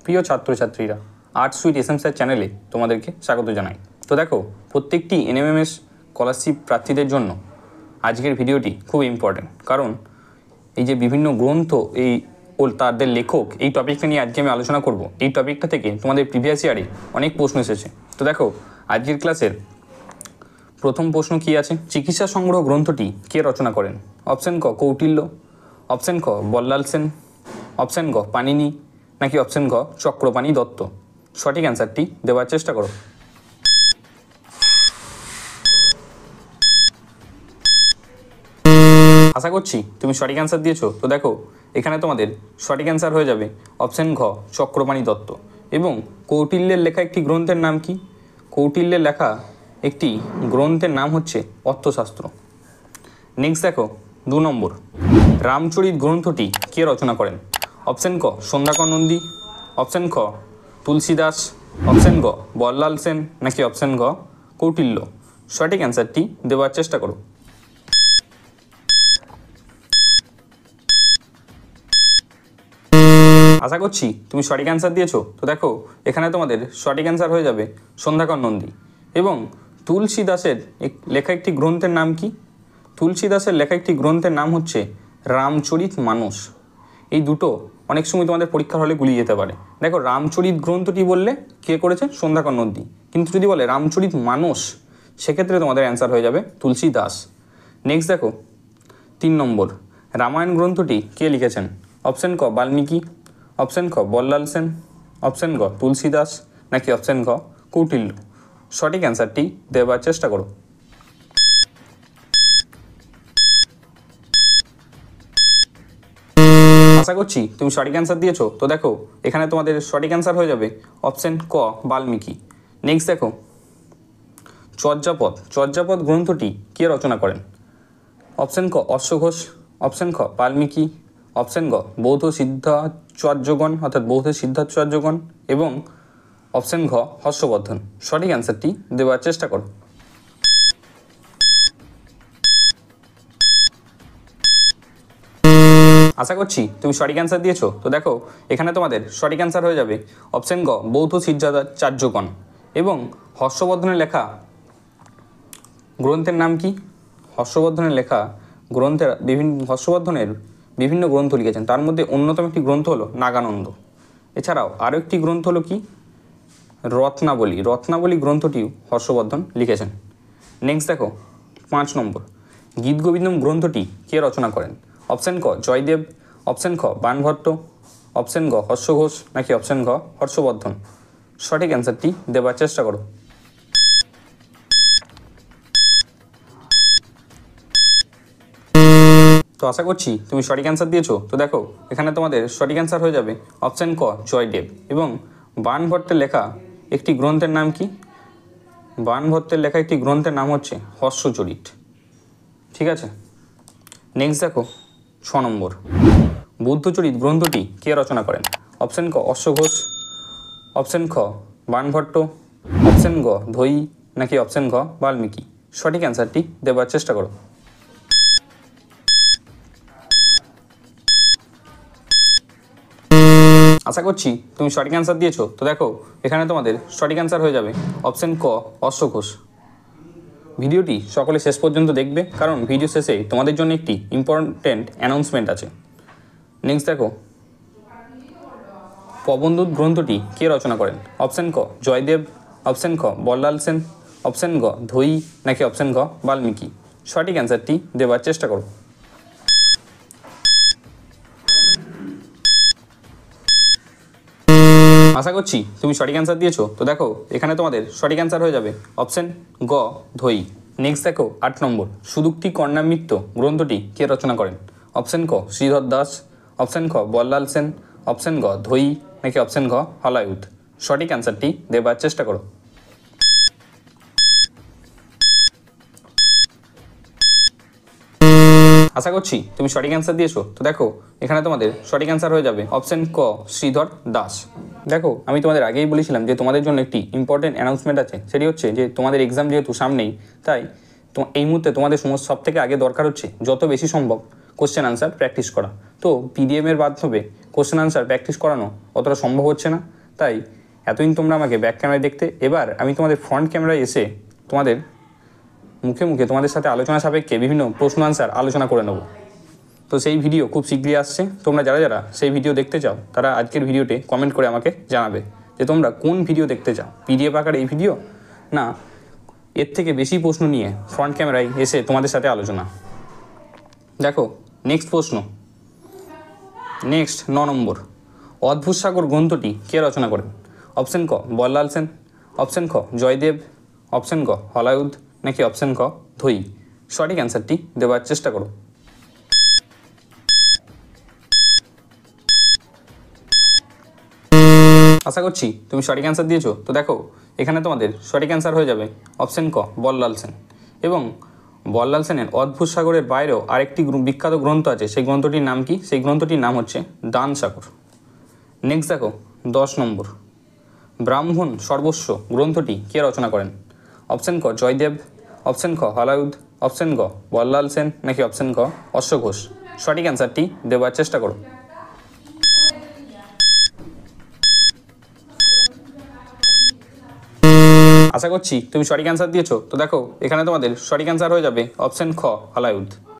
প্রিয় ছাত্রছাত্রীরা, art sweet SM sir চ্যানেলে তোমাদেরকে স্বাগত জানাই। তো দেখো, প্রত্যেকটি এনএমএমএস স্কলারশিপ প্রার্থীদের জন্য আজকের ভিডিওটি খুব ইম্পর্টেন্ট, কারণ এই যে বিভিন্ন গ্রন্থ তাদের লেখক এই টপিকটা নিয়ে আজকে আমি আলোচনা করব। এই টপিকটা থেকে তোমাদের প্রিভিয়াস ইয়ারে অনেক প্রশ্ন এসেছে। তো দেখো, আজকের ক্লাসের প্রথম প্রশ্ন কি আছে, চিকিৎসা সংগ্রহ গ্রন্থটি কে রচনা করেন? অপশন ক কৌটিল্য, অপশন খ বল্লাল সেন, অপশন গ পাণিনি, নাকি অপশন ঘ চক্রপাণি দত্ত? সঠিক অ্যান্সারটি দেওয়ার চেষ্টা করো। আশা করছি তুমি সঠিক অ্যান্সার দিয়েছো। তো দেখো, এখানে তোমাদের সঠিক অ্যান্সার হয়ে যাবে অপশন ঘ চক্রপাণি দত্ত। এবং কৌটিল্যের লেখা একটি গ্রন্থের নাম কি? কৌটিল্যের লেখা একটি গ্রন্থের নাম হচ্ছে অর্থশাস্ত্র। নেক্সট দেখো, 2 নম্বর, রামচরিত গ্রন্থটি কে রচনা করেন? অপশন ক সন্ধ্যাকর নন্দী, অপশন খ তুলসীদাস, অপশন গ বল্লাল সেন, নাকি অপশন ঘ কৌটিল্য? সঠিক অ্যান্সারটি দেওয়ার চেষ্টা করো। আশা করছি তুমি সঠিক অ্যান্সার দিয়েছো। তো দেখো, এখানে তোমাদের সঠিক অ্যান্সার হয়ে যাবে সন্ধ্যাকর নন্দী। এবং তুলসীদাসের লেখা একটি গ্রন্থের নাম কি? তুলসীদাসের লেখা একটি গ্রন্থের নাম হচ্ছে রামচরিত মানস। এই দুটো অনেক সময় তোমাদের পরীক্ষার হলে গুলিয়ে যেতে পারে। দেখো, রামচরিত গ্রন্থটি বললে কে করেছে? সন্ধ্যাকর নন্দী। কিন্তু যদি বলে রামচরিত মানস, সেক্ষেত্রে তোমাদের অ্যান্সার হয়ে যাবে তুলসীদাস। নেক্সট দেখো, 3 নম্বর, রামায়ণ গ্রন্থটি কে লিখেছেন? অপশন ক বাল্মীকি, অপশন খ বল্লাল সেন, অপশন গ তুলসীদাস, নাকি অপশন ঘ কৌটিল্য? সঠিক অ্যান্সারটি দেওয়ার চেষ্টা করো। আশা করছি তুমি সঠিক অ্যান্সার দিয়েছো। তো দেখো, এখানে তোমাদের সঠিক অ্যান্সার হয়ে যাবে অপশন ক বাল্মীকি। নেক্সট দেখো, চর্যাপদ গ্রন্থটি কে রচনা করেন? অপশন ক অশ্বঘোষ, অপশন খ বাল্মীকি, অপশন গ বৌদ্ধ সিদ্ধাচার্যগণ অর্থাৎ বৌদ্ধ সিদ্ধাচার্যগণ, এবং অপশন ঘ হর্ষবর্ধন। সঠিক অ্যান্সারটি দেওয়ার চেষ্টা করো। আশা করছি তুমি সঠিক অ্যান্সার দিয়েছো। তো দেখো, এখানে তোমাদের সঠিক অ্যান্সার হয়ে যাবে অপশন গ বৌদ্ধ সিদ্ধাচার্যগণ। এবং হর্ষবর্ধনের লেখা গ্রন্থের নাম কি? হর্ষবর্ধনের লেখা গ্রন্থের হর্ষবর্ধনের বিভিন্ন গ্রন্থ লিখেছেন, তার মধ্যে অন্যতম একটি গ্রন্থ হলো নাগানন্দ। এছাড়াও আরও একটি গ্রন্থ হলো কি? রত্নাবলী গ্রন্থটিও হর্ষবর্ধন লিখেছেন। নেক্সট দেখো, 5 নম্বর, গীতগোবিন্দম গ্রন্থটি কে রচনা করেন? অপশন ক জয়দেব, অপশন খ বাণভট্ট, অপশন গ হর্ষঘোষ, নাকি অপশন ঘ হর্ষবর্ধন? সঠিক অ্যান্সারটি দেওয়ার চেষ্টা করো। তো আশা করছি তুমি সঠিক অ্যান্সার দিয়েছো। তো দেখো, এখানে তোমাদের সঠিক অ্যান্সার হয়ে যাবে অপশন ক জয়দেব। এবং বাণভট্টের লেখা একটি গ্রন্থের নাম কি? বাণভট্টের লেখা একটি গ্রন্থের নাম হচ্ছে হর্ষচরিত। ঠিক আছে। নেক্সট দেখো, 6 নম্বর, বুদ্ধচরিত গ্রন্থটি কে রচনা করেন? অপশন ক অশ্বঘোষ, অপশন খ বাণভট্ট, অপশন গ ধৈ, নাকি অপশন ঘ বাল্মীকি? সঠিক অ্যান্সারটি দেওয়ার চেষ্টা করো। আশা করছি তুমি সঠিক অ্যান্সার দিয়েছো। তো দেখো, এখানে তোমাদের সঠিক অ্যান্সার হয়ে যাবে অপশন ক অশ্বঘোষ। ভিডিওটি সকলে শেষ পর্যন্ত দেখবে, কারণ ভিডিও শেষে তোমাদের জন্য একটি ইম্পর্টেন্ট অ্যানাউন্সমেন্ট আছে। নেক্সট দেখো, প্রবন্ধ গ্রন্থটি কে রচনা করেন? অপশন ক জয়দেব, অপশন খ বল্লাল সেন, অপশন গ ধৈ, নাকি অপশন ঘ বাল্মীকি? সঠিক অ্যান্সারটি দেওয়ার চেষ্টা করো। আশা করছি তুমি সঠিক অ্যান্সার দিয়েছো। তো দেখো, এখানে তোমাদের সঠিক অ্যান্সার হয়ে যাবে অপশন গ ধৈ। নেক্সট দেখো, 8 নম্বর, সুদুক্তি কর্ণামৃত গ্রন্থটি কে রচনা করেন? অপশন ক শ্রীধর দাস, অপশন খ বল্লাল সেন, অপশন গ ধৈ, নাকি অপশন ঘ হলায়ুধ? সঠিক অ্যান্সারটি দেবার চেষ্টা করো। আশা করছি তুমি সঠিক অ্যান্সার দিয়েছো। তো দেখো, এখানে তোমাদের সঠিক অ্যান্সার হয়ে যাবে অপশন ক শ্রীধর দাস। দেখো, আমি তোমাদের আগেই বলেছিলাম যে তোমাদের জন্য একটি ইম্পর্টেন্ট অ্যানাউন্সমেন্ট আছে। সেটি হচ্ছে যে তোমাদের এক্সাম যেহেতু সামনেই, তাই এই মুহূর্তে তোমাদের সব থেকে আগে দরকার হচ্ছে যত বেশি সম্ভব কোশ্চেন আনসার প্র্যাকটিস করা। তো পিডিএমের মাধ্যমে কোশ্চেন আনসার প্র্যাকটিস করানো অতটা সম্ভব হচ্ছে না, তাই এতদিন তোমরা আমাকে ব্যাক ক্যামেরায় দেখতে, এবার আমি তোমাদের ফ্রন্ট ক্যামেরায় এসে তোমাদের মুখে মুখে তোমাদের সাথে আলোচনা সাপেক্ষে বিভিন্ন প্রশ্ন আনসার আলোচনা করে নেব। তো সেই ভিডিও খুব শীঘ্রই আসছে। তোমরা যারা যারা সেই ভিডিও দেখতে চাও তারা আজকের ভিডিওতে কমেন্ট করে আমাকে জানাবে যে তোমরা কোন ভিডিও দেখতে চাও, পিডিএফ আকার এই ভিডিও না এর থেকে বেশি প্রশ্ন নিয়ে ফ্রন্ট ক্যামেরায় এসে তোমাদের সাথে আলোচনা। দেখো নেক্সট প্রশ্ন, নেক্সট 9 নম্বর, অদ্ভুত সাগর গ্রন্থটি কে রচনা করেন? অপশন ক বল্লাল সেন, অপশন খ জয়দেব, অপশন ক হলায়ুদ, নাকি অপশন ক ধৈ? সঠিক অ্যান্সারটি দেওয়ার চেষ্টা করো। আশা করছি তুমি সঠিক অ্যান্সার দিয়েছো। তো দেখো এখানে তোমাদের সঠিক অ্যান্সার হয়ে যাবে অপশন ক বল্লাল সেন। এবং বল্লাল সেনের অদ্ভুত সাগরের বাইরেও আরেকটি বিখ্যাত গ্রন্থ আছে, সেই গ্রন্থটির নাম কি? সেই গ্রন্থটির নাম হচ্ছে দান সাগর। নেক্সট দেখো 10 নম্বর, ব্রাহ্মণ সর্বস্ব গ্রন্থটি কে রচনা করেন? অপশন ক জয়দেব, অপশন খ হলায়ুদ, অপশন ক বল্লাল সেন, নাকি অপশন ক অশ্ব ঘোষ? সঠিক অ্যান্সারটি দেওয়ার চেষ্টা করো। আশা করছি তুমি সঠিক অ্যান্সার দিয়েছো। তো দেখো এখানে তোমাদের সঠিক অ্যান্সার হয়ে যাবে অপশন খ হলায়ুদ।